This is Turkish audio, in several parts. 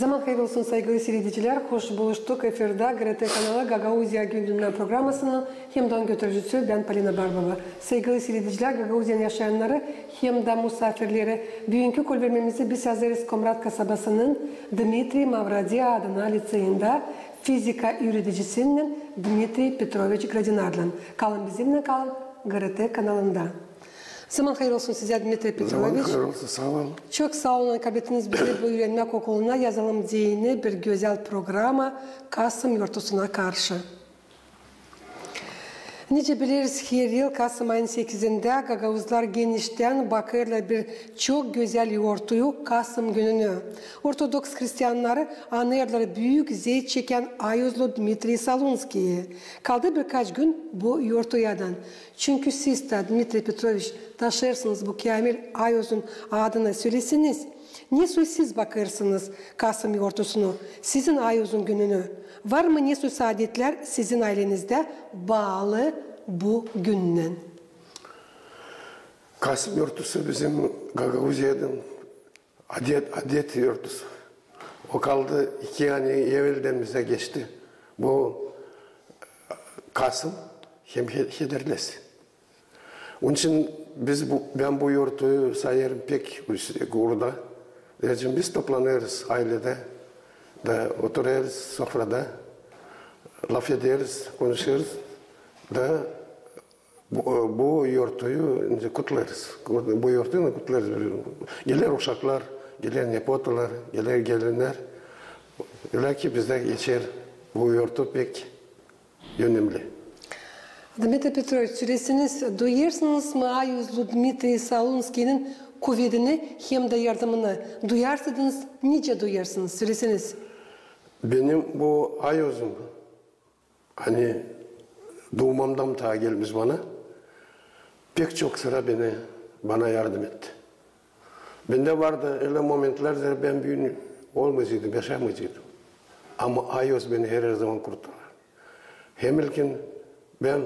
Zaman hayırlı olsun saygılı seyirciler. Hoş buluştuk efirde GRT kanalı Gagauzya Gündemler programmasının hemden götürücüsü ben Polina Barbova. Saygılı seyirciler, Gagauzya'nın yaşayanları hem de misafirleri. Bugünkü kol vermemizi biz hazırız Komrat kasabasının Dmitri Mavradia adına liseyinde fizika öğreticisinin Dmitri Petrovich Gradinar'la. Kalın bizimle, kalın GRT kanalında. Zaman hayırlı olsun size Dmitri Petrovich. Zaman hayırlı olsun, sağ olun. Çok sağ olun. Kabinetiniz bizi bu öğrenmek okuluna yazalım diyene bir güzel programa Kasım yurtusuna karşı. Nice biliriz her yıl Kasım ayın 8'inde Gagauzlar genişten bakırlar bir çok güzel yurtuyu Kasım gününü. Ortodoks Hristiyanları anırlar büyük zeyt çeken Ayozlu Dmitri Salunski'yi. Kaldı birkaç gün bu yurtuyadan. Çünkü siz de Dmitri Petrovich taşırsınız bu kamil Ayoz'un adını söylesiniz. Ne siz bakırsınız Kasım yurtusunu, sizin Ayoz'un gününü? Var mı ne adetler sizin ailenizde bağlı bu günden? Kasım yurtusu bizim Gagauzya'nın adet yurtusu. O kaldı 2 ay evvelden bize geçti. Bu Kasım hem hederlesi. Onun için ben bu yurtu sayarım pek orada. Biz toplanırız ailede. Da otururuz sofrada, laf ederiz, konuşuruz da bu yurtuyu kutlarız. Bu yurtuyu kutlarız. Gelir uşaklar, gelir nepotalar, gelir gelinler. Öyle ki bizde geçer bu yurtu pek önemli. Dmitri Petrovich, süresiniz duyarsınız mı Ayozlu Dmitri Salunski'nin kuvvetini hem de yardımını duyarsınız, nice duyarsınız süresiniz? Benim bu Ayoz'um hani doğumamdan ta gelmiş bana pek çok sıra bana yardım etti. Bende vardı öyle momentler ben büyüğün olmayacaktım, yaşamayacaktım. Ama Ayoz beni her zaman kurtardı. Hem ilkin ben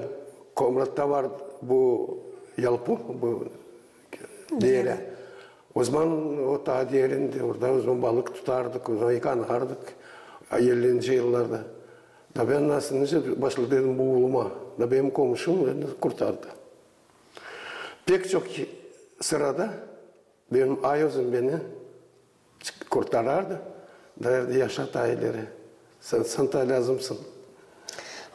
Komrat'ta var bu yalpı, bu diğeri. O zaman o ta diğerinde orada o zaman balık tutardık, o zaman yıkanardık. 50. yıllarda. Da ben aslında başladım bu oğluma. Da benim komşum beni kurtardı. Pek çok sırada benim Ayoz'um beni kurtarırdı. Derdi yaşat aileleri. Sen de lazımsın.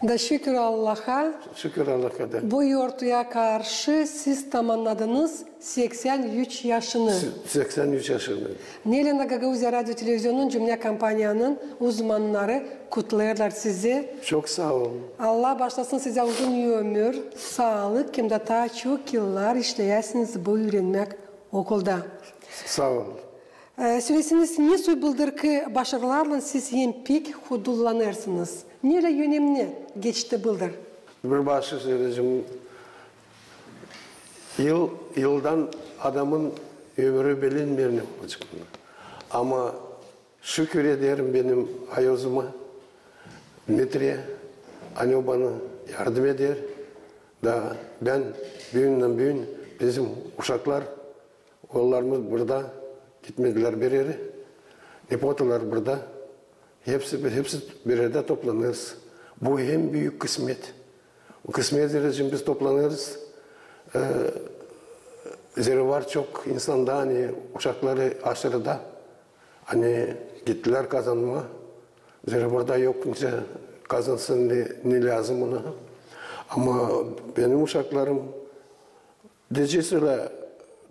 Da şükür Allah'a. Şükür Allah'a da. Bu yurtuya karşı siz tamamladınız 83 yaşını. 83 yaşında. Nelena Gagauzya Radyo Televizyonu'nun cümle kampanyanın uzmanları kutlarlar sizi. Çok sağ olun. Allah başlasın size uzun ömür, sağlık hem de daha çok yıllar işleyesiniz bu öğrenmek okulda. Sağ olun. Süresiniz ne söylüyor ki başarılarla siz hem pek hudullanırsınız. Nereye önemli geçti bildir? Bir başka söyleyeceğim. Yıldan adamın ömrü bilinmiyor ne olacak. Ama şükür ederim benim Ayoz'uma, Dmitri'ye. Hani o bana yardım eder. Da ben büyün bizim uşaklar, oğullarımız burada gitmediler bir yere. Nepotalar burada. Hepsi bir yerde toplanırız. Bu en büyük kısmet. O kısmet için biz toplanırız. Zira var çok insanda hani uşakları aşırıda hani gittiler kazanma. Zira burada yok kazansın ne lazım ona. Ama benim uşaklarım gecesiyle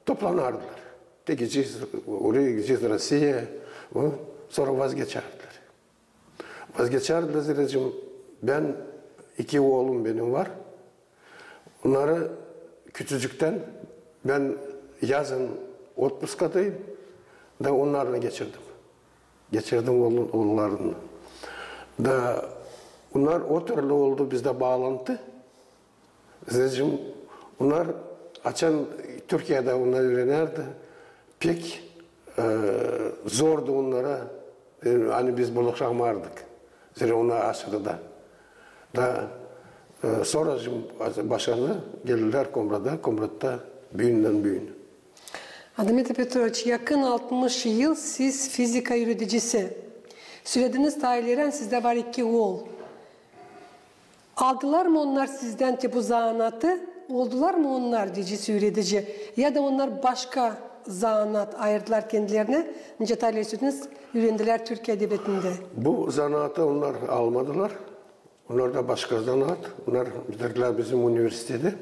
toplanardılar. Gideceğiz oraya gideceğiz Rusya'ya. Sonra vazgeçerdiler. Vazgeçerdiler ziracığım. Ben 2 oğlum benim var. Onları küçücükten ben yazın otpuskadayım da onlarla geçirdim. Geçirdim oğullarını. Da onlar o türlü oldu bizde bağlantı. Ziracığım onlar açan Türkiye'de onlar öğrenerdi. Pek zordu onlara. Hani biz bulaşamardık. Zira onlar aşırıda. Da sonra başarılı geldiler Komrat'ta büyün. Dmitri Petrovich, yakın 60 yıl siz fizika öğreticisi. Söylediniz Tayyaren sizde var 2 oğul. Aldılar mı onlar sizden bu zanatı? Oldular mı onlar diye söyledici? Ya da onlar başka zanat ayırdılar kendilerine? Nice Tayyaren söylediniz, öğrendiler Türkiye Edebiyatı'nda. Bu zanaatı onlar almadılar. Onlar da başka zanaat. Onlar bitirdiler bizim üniversitede.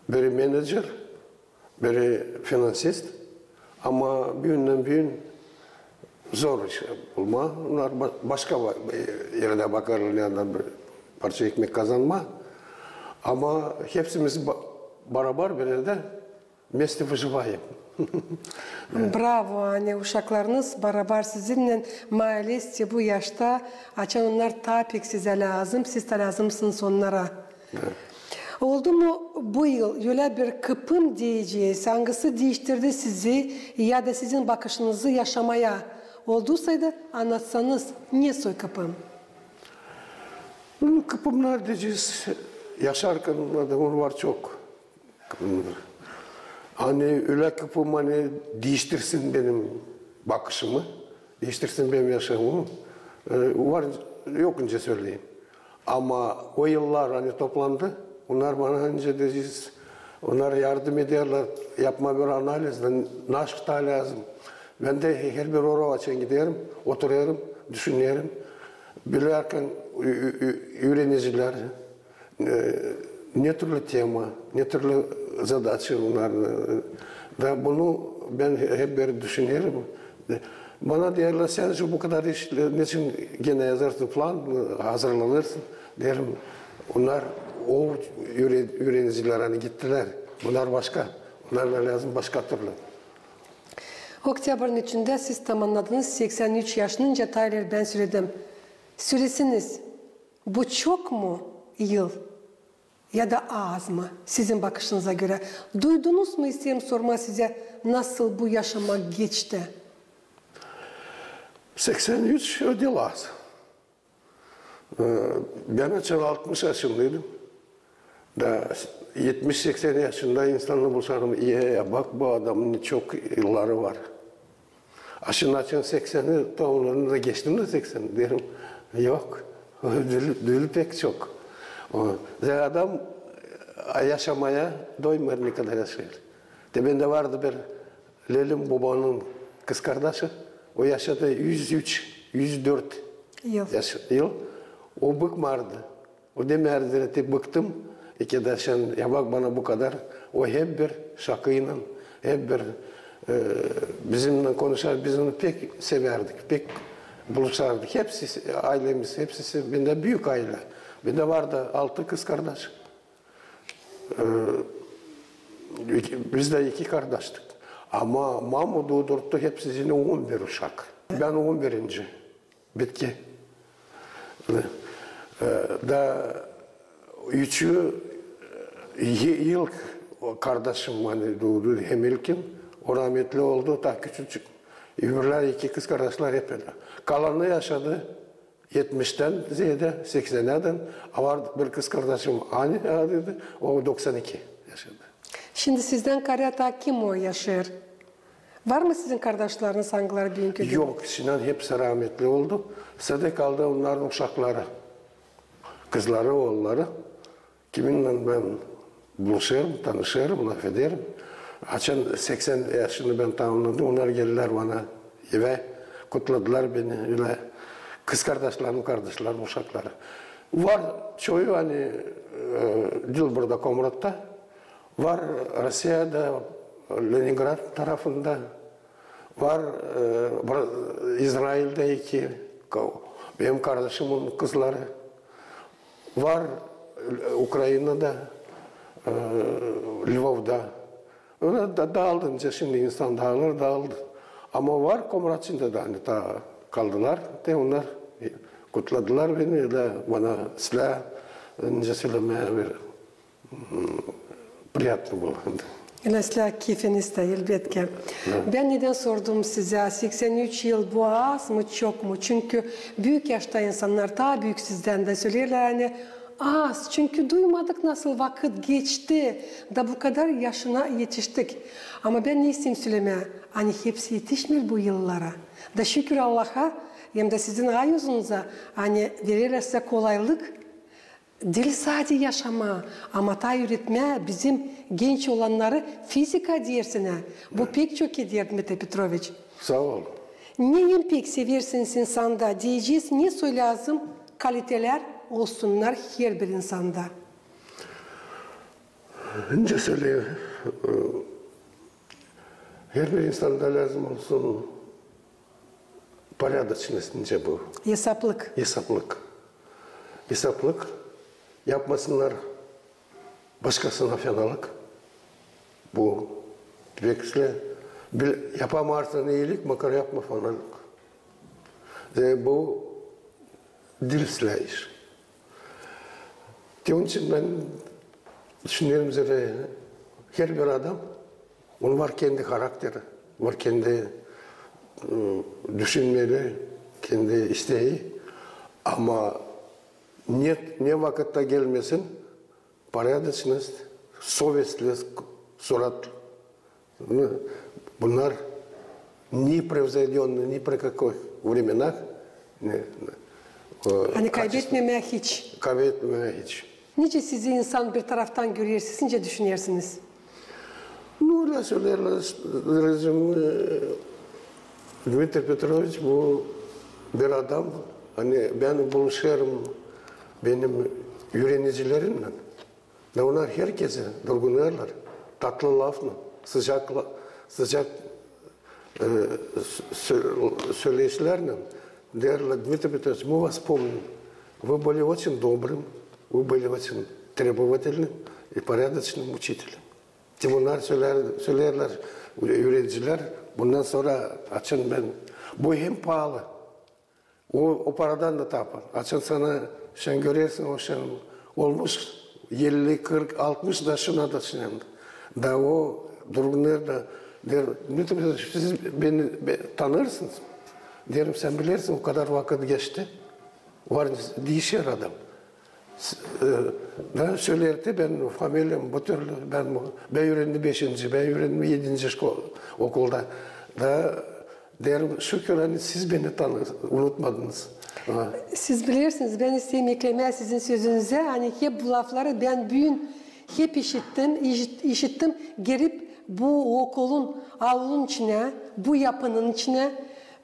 Biri menajer, biri finansist. Ama büyünden büyün zor iş bulma. Onlar başka yerde bakarlar yandan bir parça ekmek kazanma. Ama hepsimiz beraber bir yerde mesle выживаем. Bravo, hani uşaklarınız beraber sizinle maalesef bu yaşta açan onlar tabii size lazım, siz de lazımsınız onlara. Evet. Oldu mu bu yıl öyle bir kıpım diyeceğiz, hangisi değiştirdi sizi ya da sizin bakışınızı yaşamaya olduysa anlatsanız niye soy kıpım? Kıpımlar diyeceğiz, yaşarken adamın var çok kıpımlar. Hani öyle kıpım hani değiştirsin benim bakışımı, değiştirsin benim yaşamımı, var yokunca söyleyeyim. Ama o yıllar hani toplandı, onlar bana önce diyeceğiz, onlar yardım ederler, yapma bir analizden, naşk da lazım. Ben de her bir oraya giderim, oturuyorum, düşünüyorum. Bilirken öğreniciler, ne türlü tema, ne türlü задачи onlar da bunu ben hep bir düşünüyorum. Bana diyorlar sen şu bu kadar iş niçin gene yazarsın falan hazırlanırsın derim. Onlar o öğrenciler hani gittiler. Bunlar başka. Bunlar lazım başka türlü. Oktyabr'ın içinde siz tamamladınız 83 yaşınca Tayyaren ben söyledim. Söylesiniz bu çok mu yıl? Ya da az mı sizin bakışınıza göre? Duydunuz mu isterim sorma size nasıl bu yaşama geçti? 83 ödül az. Ben açın 60 yaşındaydım. Da 70-80 yaşında insanla bulsam iyi bak bu adamın çok yılları var. Açın 80'i tamamlarında geçtim de 80 derim. Yok. Ödül pek çok. Adam yaşamaya doymuyor ne kadar yaşıyor. Bende vardı bir Lelim babanın kız kardeşi. O yaşadı 104 yıl. O bıkmadı. O demerdi, bıktım. İkidaşan, ya bak bana bu kadar. O hep bir şakayla, hep bir bizimle konuşar, biz onu pek severdik, pek buluşardık. Hepsi, ailemiz, hepsi, bende büyük aile. Bende vardı 6 kız kardeş. Biz de 2 kardeştik. Ama mamı doğdurttu hepsini 11 uşak. Ben 11. Bitki. Da 3'ü yıl kardeşim hani doğdu Hemilkin. O rahmetli oldu daha küçücük. Öbürler 2 kız kardeşler hep öyle. Kalanı yaşadı 70'ten ziyade 80'den. Var bir kız kardeşim Ani adıydı. O 92 yaşadı. Şimdi sizden Karyata kim o yaşıyor? Var mı sizin kardeşleriniz hangileri büyük ödül? Yok, Sinan hepsi rahmetli oldu. Sade kaldı onların uşakları. Kızları, oğulları. Kiminle ben buluşuyorum, tanışıyorum, laf ederim. Açan 80 yaşını ben tamamladım. Onlar geldiler bana eve, kutladılar beni. Öyle kız kardeşlerim, uşakları. Var çoğu hani Dilbur'da, Komrat'ta. Var Rusya'da, Leningrad tarafında. Var İsrail'de 2, benim kardeşimin kızları. Var Ukrayna'da, Lvov'da. Öyle dağılınca şimdi insan dağıldı. Ama var Komratçı'nda da hani daha kaldılar. Onlar kutladılar beni de bana silah önce söylemeye bir приятно было. Silah keyfiniz de elbette. Ben neden sordum size 83 yıl bu az mı çok mu? Çünkü büyük yaşta insanlar daha büyük sizden de söylerler hani az. Çünkü duymadık nasıl vakit geçti da bu kadar yaşına yetiştik. Ama ben ne isteyeyim söylemeye? Hani hepsi yetişmiyor bu yıllara. Da şükür Allah'a hem de sizin ayuzunuza hani verirse kolaylık, dil sadece yaşama, amatay üretme, bizim genç olanları fizika dersine. Bu pek çok eder Dmitri Petrovic. Sağ ol. Neyin pek seversiniz insanda diyeceğiz, ne lazım kaliteler olsunlar her bir insanda. Önce söyleyeyim. Her bir insanda lazım olsun порядочность bu. Hesaplık. Hesaplık. Hesaplık yapmasınlar başkasına fenalık. Bu pekle yapamazsan iyilik, makar yapma fenalık. Bu dilsle iş. Onun için ben düşünüyorum üzere her bir adam, onun var kendi karakteri, var kendi düşünmeleri, kendi isteği. Ama ne vakitte gelmesin, порядочность, совестливость, суrat. Bunlar непревзойденные ни при каких временах. Hani kaybetmemeye hiç. Kaybetmemeye hiç. Nice sizi insan bir taraftan görüyor, siz nice düşünüyorsunuz? Ну, öyle söylerler. Dmitri Petrovic bu bir adam. Hani ben buluşuyorum benim öğrencilerimle. Ve onlar herkese durgunlarlar. Tatlı lafla, sıcak söyleşilerle. Derler, Dmitri Petrovич, мы вас помним. Вы были очень добрым, вы были очень требовательным и порядочным учителем. Onlar söylerler, öğrenciler. Bundan sonra açın ben. Bu hem pahalı. O paradan da tapar. Açın sana, sen görüyorsun o sen olmuş 50, 40, 60 da şuna da sen. Da o durgunlar da der, siz beni tanırsınız. Derim sen bilirsin o kadar vakit geçti. Var değişir adam. Ben söylerdi ben familyam bu türlü ben öğrendim 5. ben öğrendim 7. okulda da derim şükür hani siz beni unutmadınız. Siz bilirsiniz ben isteyeyim eklemeye sizin sözünüze hani hep bu lafları ben hep işittim gelip bu okulun avlunun içine bu yapının içine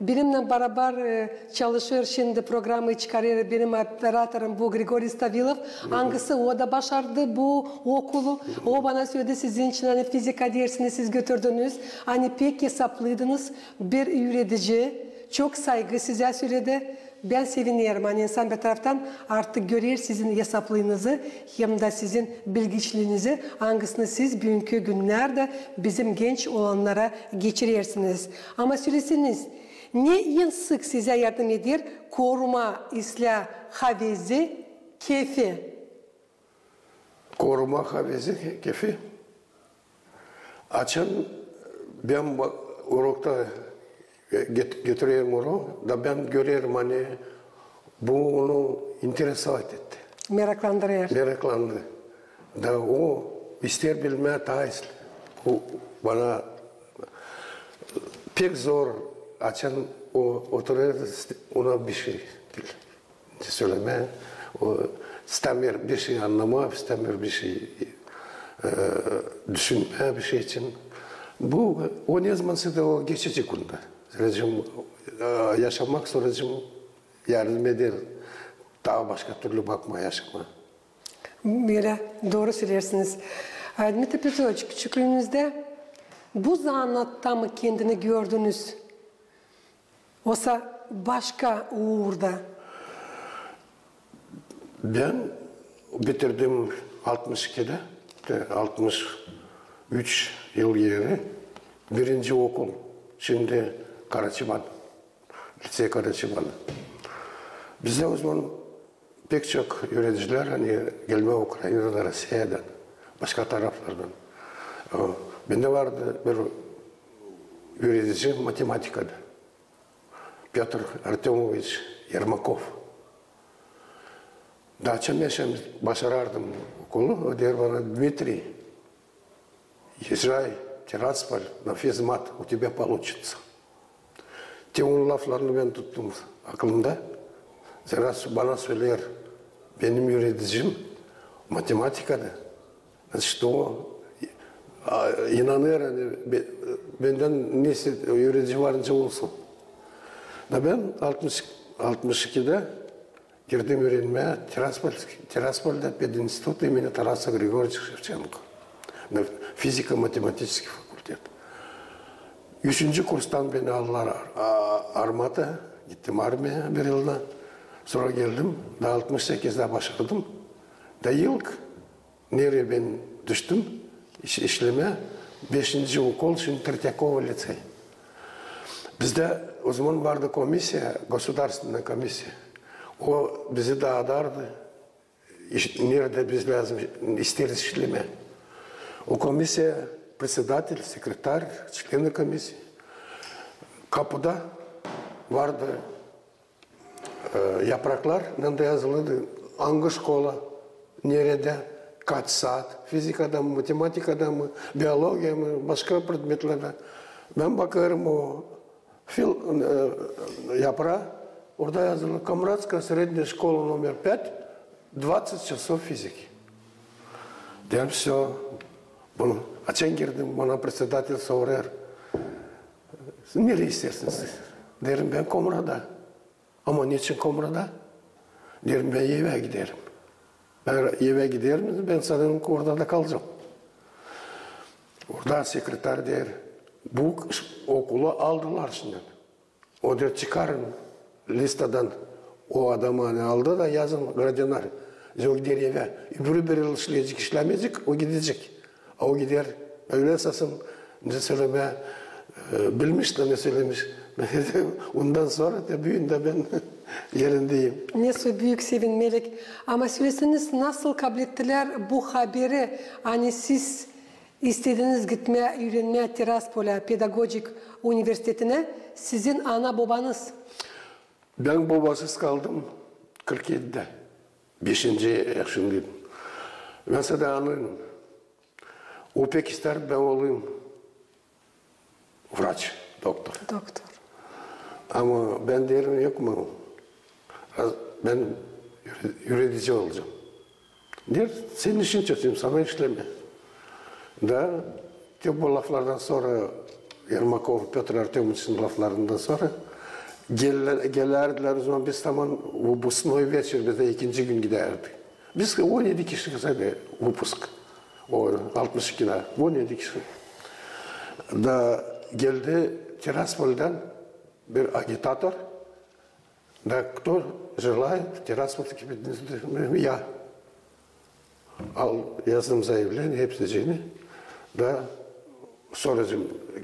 benimle beraber çalışıyor şimdi programı çıkarıyor benim operatörüm bu Grigori Stavilov. Hangisi o da başardı bu okulu. O bana söyledi sizin için hani fizika dersini siz götürdünüz. Hani pek hesaplıydınız bir öğretici. Çok saygı size söyledi. Ben seviniyorum. Hani insan bir taraftan artık görüyor sizin hesaplığınızı hem de sizin bilgiçliğinizi hangisini siz bugünkü günlerde bizim genç olanlara geçirirsiniz. Ama söylesiniz ne en sık size yardım eder? Koruma, ıslah, havezi, keyfi. Koruma, havezi, keyfi. Açın ben urukta getiriyorum onu da ben görüyorum hani bu onu interesat etti. Meraklandırıyor. Meraklandı. Da o ister bilmeye taizli. O bana pek zor açan o oturuyor ona bir şey söyleme. O istemir bir şey anlama, istemir bir şey düşünme bir şey için. Bu o ne zaman size o geçici konuda. Yaşamak sürecim yardım eder. Daha başka türlü bakma yaşama. Böyle doğru söylersiniz. Dmitri Petrovic, küçüklüğünüzde bu zanatta mı kendini gördünüz? Oysa başka uğurda? Ben bitirdim 62'de, 63 yıl yeri, birinci okul. Şimdi Karaçıban, Lisey Karaçıban. Bizde o zaman pek çok öğrenciler hani gelme Ukrayna'dan, Rusya'dan, başka taraflardan. Bende vardı bir öğretici matematikada. Petr Artemovich Yermakov. Daçan yaşam başarardım okulu. O der bana Dmitri, езжай в Тирасполь на физмат, у тебя получится. Onun laflarını ben tuttum aklımda. Zira bana söyler, benim yöneticim matematikada. İşte o inanıyor, hani benden neyse yönetici varınca olsun. Da ben 62'de girdim öğrenmeye Tiraspol'da Пединститут имени Тараса Григорьевича Шевченко. Fizika-matematik fakültet. 3. kurstan beni aldılar armada. Gittim armaya bir yılda. Sonra geldim. Da 68'de başladım. Da ilk nereye ben düştüm işleme 5. okul şimdi Третьякова лицей. Bizde o zaman vardı komisya, государственная комиссия. O bizi dağıdardı. Nerede biz lazım isteriz işleme. O komisya, председатель, sekreter, члены комиссии. Kapıda vardı yapraklar, nerede yazılıydı. Hangi şkola, nerede, kaç saat, fizikada mı, matematikada mı, biyologiya mı, başka predmetlerde. Ben bakarım o yaprağa, orada yazılı Камрадская средняя школа номер 5, 20 часов физики. Dedim все. Bunu açan girdim, bana председатель sorar. Nereye istersiniz? Derim ben Komra'da. Ama niçin Komra'da? Derim ben eve giderim. Ben eve giderim, ben sanırım orada da kalacağım. Orada sekreter der, bu okulu aldılar şimdi. O der çıkarın listeden o adamı hani aldı da yazın gradyonlar. O gider eve. Bir yıl işleyecek, işlemeyecek, o gidecek. O gider, öyle esasın ne söyleme, bilmiş de ne söylemiş. Ondan sonra da büyüğünde ben yerindeyim. Neyse büyük sevinmelik. Ama söyleseniz nasıl kabul ettiler bu haberi? Hani siz istediğiniz gitmeye, öğrenmeye Tiraspol'a, Pedagojik Üniversiteti'ne sizin ana babanız. Ben babasız kaldım 47'de. 5. yaşındaydım. Mesela anlıyorum. O pek ister ben olayım vraç, doktor. Doktor. Ama ben derim yok mu? Ben yönetici olacağım. Der, senin işin çözeyim, sana işleme. Da, bu laflardan sonra Yermakov, Petr Artemovich'in laflarından sonra gelirdiler o zaman biz tamam bu sınavı вечер bize 2. gün giderdik. Biz 17 kişi kısaydı выпуск. O 62'de 17 kişi. Da geldi Tiraspol'dan bir agitator. Da кто желает Tiraspol'daki я. Al yazdım заявление hepsini. Da sonra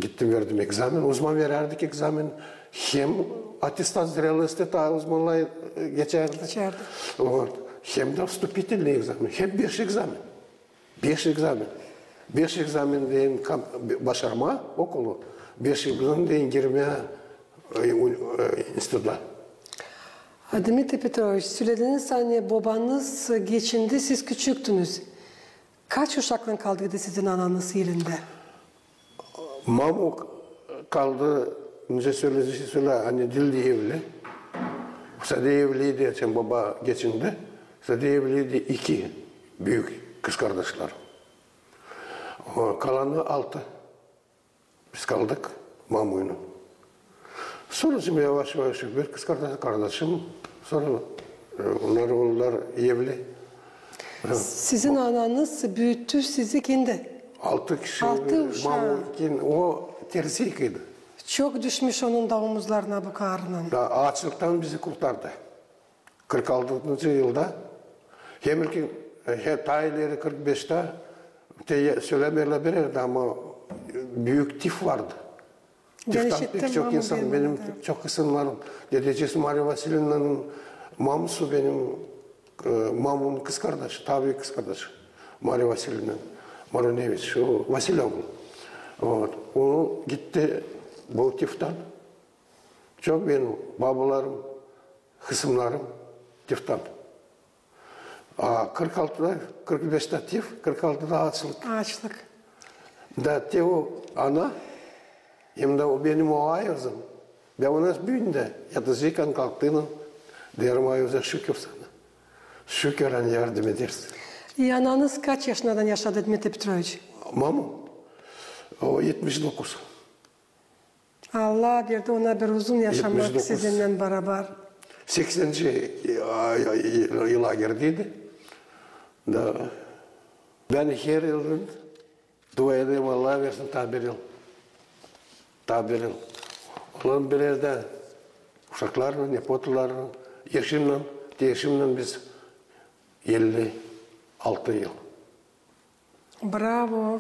gittim verdim egzamin. Uzman verirdik egzamin. Hem attestat zrелости ta uzmanlığa geçerdi. Hem de вступительный egzamin. Hem 5 egzamin. 5 egzamin. 5 egzamin deyin başarma okulu. 5 egzamin deyin girmeye institutla. Dmitri Petrovich, söylediniz hani babanız geçindi, siz küçüktünüz. Kaç uşakla kaldıydı sizin ananız yerinde? Mamuk kaldı, ne söyle, hani dildi evli. Sade evliydi, sen baba geçindi. Sade evliydi 2 büyük kız kardeşler. Kalanı 6. Biz kaldık mamuyla. Sonra şimdi yavaş yavaş bir kız kardeşim, sonra onlar evli. Sizin ananız büyüttü sizi kendi. 6 kişi, 6 uşağı. O tersiydi. Çok düşmüş onun da omuzlarına bu karnın. Açlıktan bizi kurtardı. 46. yılda. Hem ki tayları 45'te söylemeyle verirdi ama büyük tif vardı. Tiftan pek çok insan, benim çok kısımlarım. Dedecesi Maria Vasilyevna'nın mamusu benim mamamın kız kardeşi, tabii kız kardeşi. Maria Vasilyevna Maronevich, o Vasilyevna. O gitti bu tiftan. Çok benim babalarım, kısımlarım tiftan. 46'da, 45'te tif, 46'da açlık. Da te o ana, hem de o benim o ayazım. Ben ona büyüğünde yatacağken kalktığını derim Ayoz'a şükür sana. Şükür hani yardım edersin. Ananız kaç yaşından yaşadı Dmitri Petrovic? Mamam o 79. Allah verdi ona bir uzun yaşamak 79. sizinle beraber. 80. yıla girdiydi. Da ben her yılın dua edeyim Allah versin tabir yıl. Tabir yıl. Onun bir yerde uşaklarla, nepotularla, eşimle biz 56 yıl. Bravo.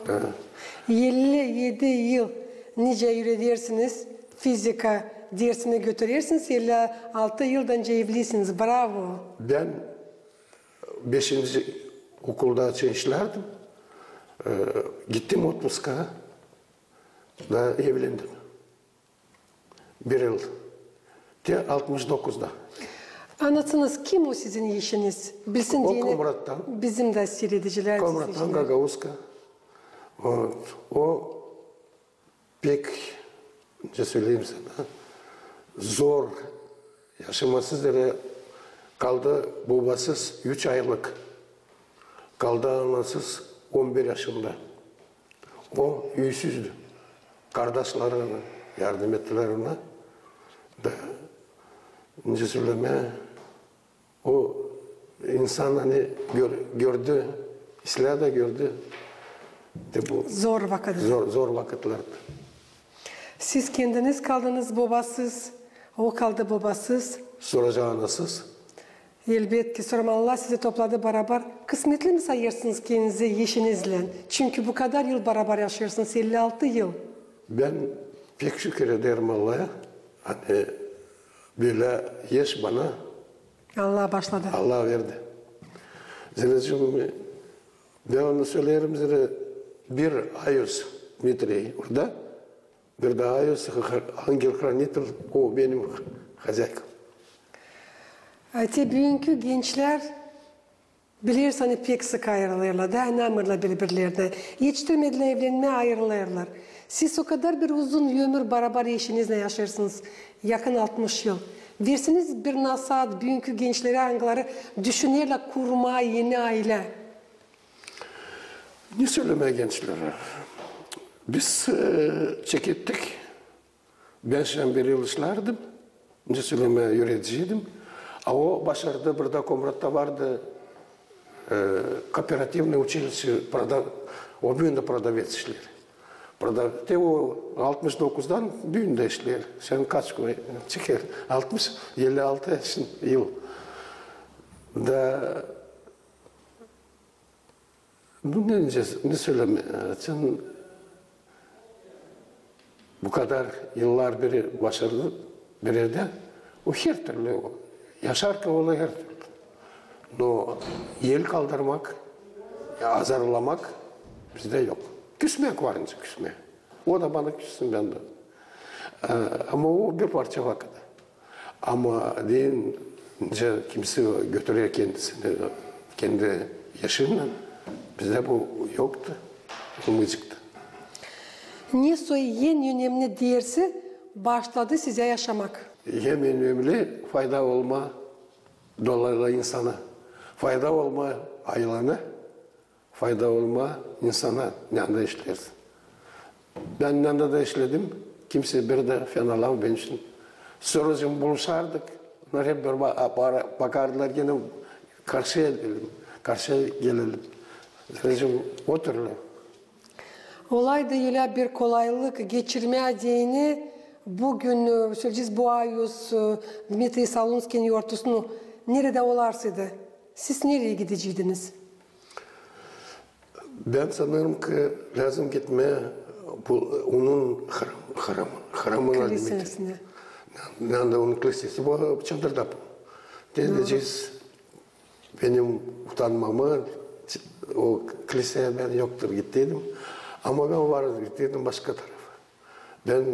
57 yıl nice yürüyersiniz, fizika dersine götürürsünüz, 56 yıldan evlisiniz. Bravo. Ben 5. okulda çalışırdım. Gittim Otmusk'a da evlendim. Bir yıl. De 69'da. Anlatınız kim o sizin eşiniz? Bilsin O diye Komrat'tan. bizim de seyrediciler. Komrat'tan Gagavuzka. O pek, ne söyleyeyim sana, zor yaşaması üzere kaldı babasız 3 aylık. Kaldı anasız 11 yaşında. O yüzsüzdü. Kardeşlerine yardım ettiler ona. Da, ne söyleme, o insan hani gördü, İslam'ı da gördü. De bu Zor vakit. zor vakitlerdi. Siz kendiniz kaldınız babasız, o kaldı babasız. Sonra anasız. Elbette ki sonra Allah sizi topladı beraber. Kısmetli mi sayırsınız kendinizi eşinizle? Çünkü bu kadar yıl beraber yaşıyorsunuz, 56 yıl. Ben pek şükür ederim Allah'a. Hani böyle yaş bana Allah başladı. Allah verdi. Zeneciğim, ben onu söylerim size, bir Ayos Dmitriy orada, bir de Ayos Angel Hranitelь, o benim hacakım. Bugünkü gençler bilirsin hani pek sık ayrılırlar, dayanamırlar birbirlerine. Yetiştirmediler evlenmeye ayrılırlar. Siz o kadar bir uzun ömür beraber eşinizle yaşarsınız, yakın 60 yıl. Versiniz bir nasihat bugünkü gençlere hangileri düşünürler kurma yeni aile. Ne söylemeye gençlere? Biz çekittik. Ben sen bir yıl işlerdim. Ne söylemeye yöneticiydim. O başarıda burada Komrat'ta vardı. Kooperativne училище, o büyünde продавец işler. Te o 69'dan büyünde işler. Sen kaç koy çıkar? 60, 56 yıl. Da bu ne söyleme? Sen bu kadar yıllar beri başarılı bir yerde o her türlü o. Yaşarken o her türlü. No, el kaldırmak, azarlamak bizde yok. Küsmek var ince küsmek. O da bana küssün ben de. Ama o bir parça vakit. Ama deyince kimse götürüyor kendisini, kendi yaşıyla. Bizde bu yoktu. Olmayacaktı. Ne soy en önemli dersi başladı size yaşamak. En önemli fayda olma dolaylı insana. Fayda olma ailene, fayda olma insana yanında işlersin. Ben yanında da işledim. Kimse bir de fenalam benim için. Sonracığım buluşardık. Onlar hep bir bakardılar yine karşıya gelelim. Sonracığım o türlü. Olayda öyle bir kolaylık geçirmediğini bugün söyleyeceğiz bu Ayos Dmitri Salunski'nin yortusunu nerede olarsaydı siz nereye gideceydiniz? Ben sanırım ki lazım gitmeye onun hramına Kilisesine. Nerede onun kilisesi? Bu çadırda bu. Diyeceğiz benim utanmamı o kiliseye ben yoktur gittiydim. Ama ben vardı gittiydim başka tarafa. Ben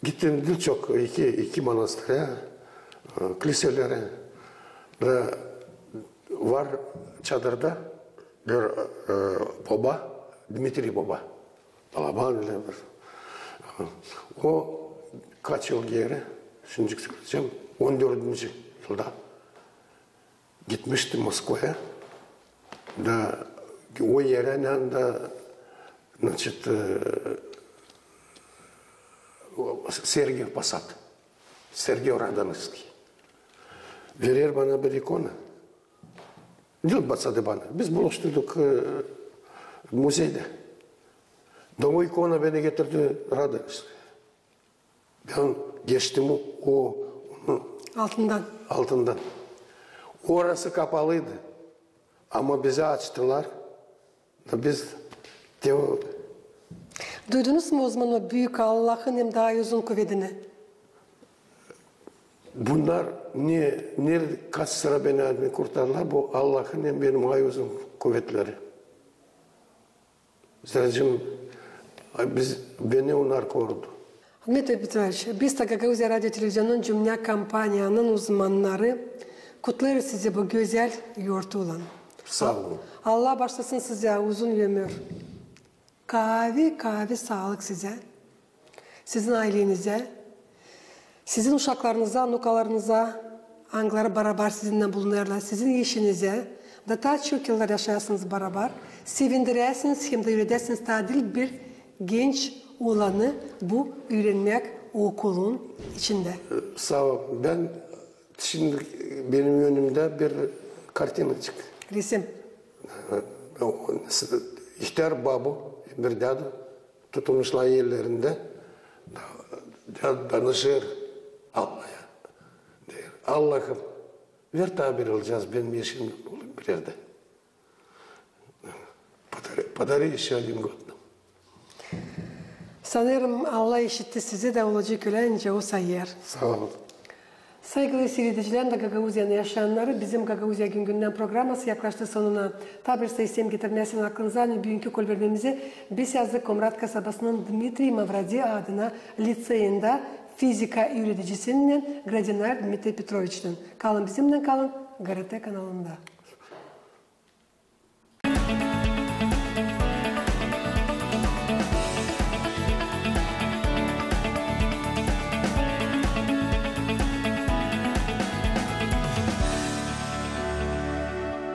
gittim birçok iki manastıra, kiliselere ve var çadırda bir baba, Dmitri Baba. Balaban öyle bir. O kaç yıl geri, şimdi söyleyeceğim, 14. yılda gitmiştim Moskova'ya. Da o yere da значит, Sergey Posad, Sergey Radonejski. Verir bana bir ikona. Yıl basadı bana. Biz buluştuk müzeyde. Da o ikona beni getirdi Radonejski. Ben geçtim o altından. Orası kapalıydı. Ama bize açtılar. Da biz Duydunuz mu o zaman o büyük Allah'ın hem daha uzun kuvvetini? Bunlar kaç sıra beni kurtarlar? Bu Allah'ın hem benim uzun kuvvetleri. Zercim beni onlar korudu. Dmitry Petrovich, biz de Gagauzya Radyo Televizyonu'nun Cümle Kampanyanın uzmanları kutlarız sizi bu güzel yurtuyla. Sağ olun. Allah başlasın size uzun ömür. Kahve sağlık size. Sizin ailenize. Sizin uşaklarınıza, nukalarınıza, angları beraber sizinle bulunurlar. Sizin eşinize. Da çok yıllar yaşayasınız beraber. Sevindiresiniz hem de öğretesiniz tadil bir genç olanı bu öğrenmek okulun içinde. Sağ ol. Şimdi benim önümde bir kartinacık. Resim. İhtiyar babu bir dadı tutulmuşlar yerlerinde danışır Allah'a. Allah'ım ver tabir alacağız benim yaşım bir yerde. Подари еще один год. Sanırım Allah işitti sizi de olacak ölence o sayar. Sağ olun. Saygılı seyrediciler, Gagauzya'nın yaşayanları bizim Gagauzya Günden programması yaklaştı sonuna. Tabir sayısım getirmesin aklınıza büyünkü kol vermemizi biz yazdık Komrat kasabasının Dmitri Mavradi adına liseyinde fizika öğreticisinin Gradiner Dmitri Petrovich'ten. Kalın bizimle kalın, GRT kanalında.